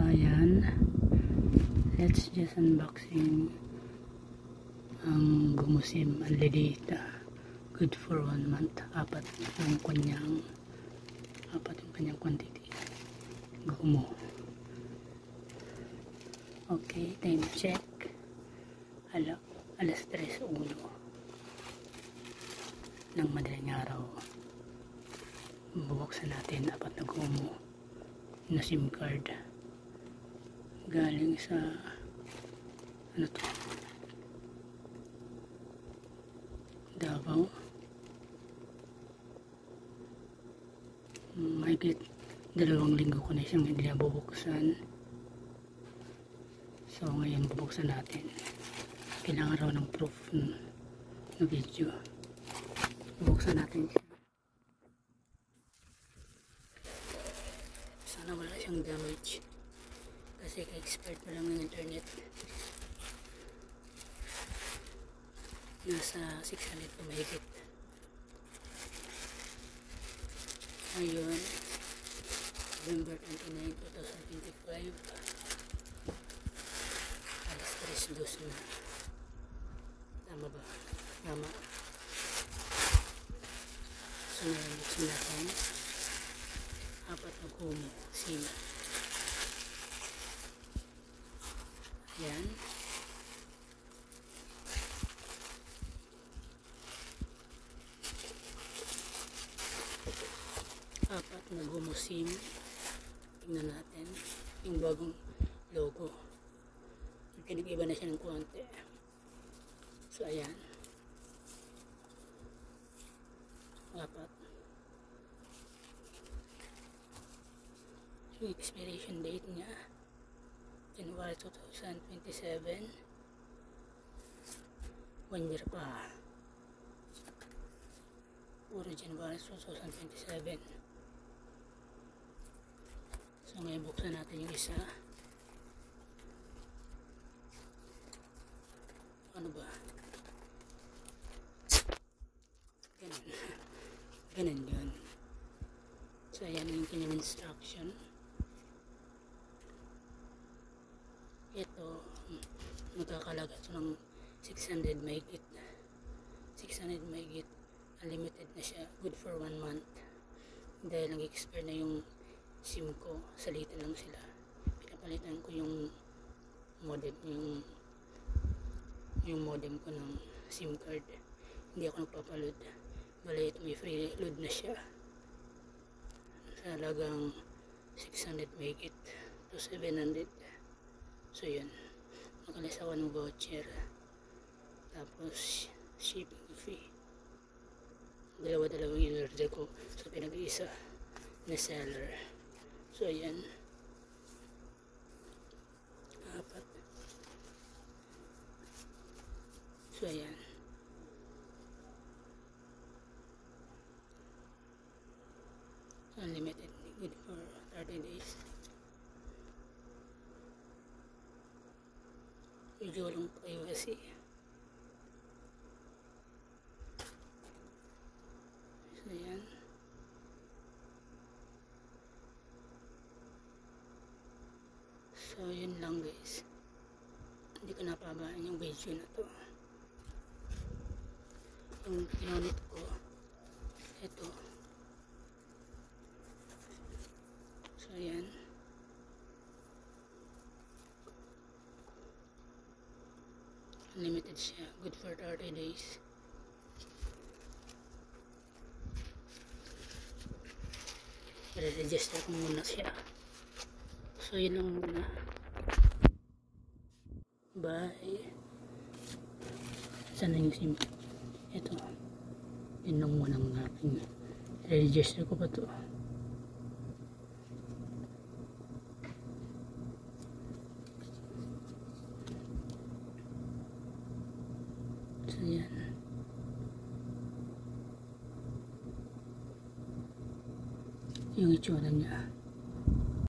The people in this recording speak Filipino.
ayan, let's just unboxing ang Gumusim Unleaded. Good for 1 month. Apat yung kanyang quantity. Gumo. Okay, time check. Alas 3:01 ng madaling araw. Bubuksan natin 4 na gumo na SIM card. Galing sa ano to? Davao. Mahigit 2 linggo ko na siyang hindi bubuksan. So ngayon bubuksan natin. Kailangan raw ng proof na video. Bubuksan natin siya. Sana wala siyang damage. Kasi ka-expert pa lang ng internet. Nasa 600 pa mahigit. Ngayon, November 29, 2025. Alas 3:02 na. Tama ba? Tama. So, ngayon buksan natin. 4 na gumo. SIM. Ayan. Apat na gumo SIM. Tingnan natin yung bagong logo. Pinag-iba na siya ng konti. So ayan, 4. Yung expiration date niya January 2027. 1 year pa. Puro January 2027. So ngayon buksan natin yung isa. Ano ba? Ganun yun. So ayan yung kanyang instruction. Ito, magkakalaga ito ng 600 mahigit. 600 mahigit. Unlimited na siya. Good for 1 month. Dahil nag-expire na yung SIM ko, salitan lang sila. Pinapalitan ko yung modem, yung modem ko ng SIM card. Hindi ako nagpapaload. Bale, ito may free load na siya. Sa halagang 600 mahigit to 700. So yun, makalis ako ng voucher. Tapos shipping fee. Dalawa-dalawang in-order ko sa pinag-iisa na seller. So ayan, 4. So ayan, unlimited, good for 30 days. Video lang po kayo kasi. So ayan. So yun lang guys. Hindi ko napabayaan yung video na to. Yung pinunit ko, ito. So ayan. Unlimited siya. Good for 30 days. I-register ko muna siya. So yun lang muna. Bye. Sana yung SIM. Ito. Yun lang muna ang aking. I-register ko pa to. So yan. Yung itsura niya.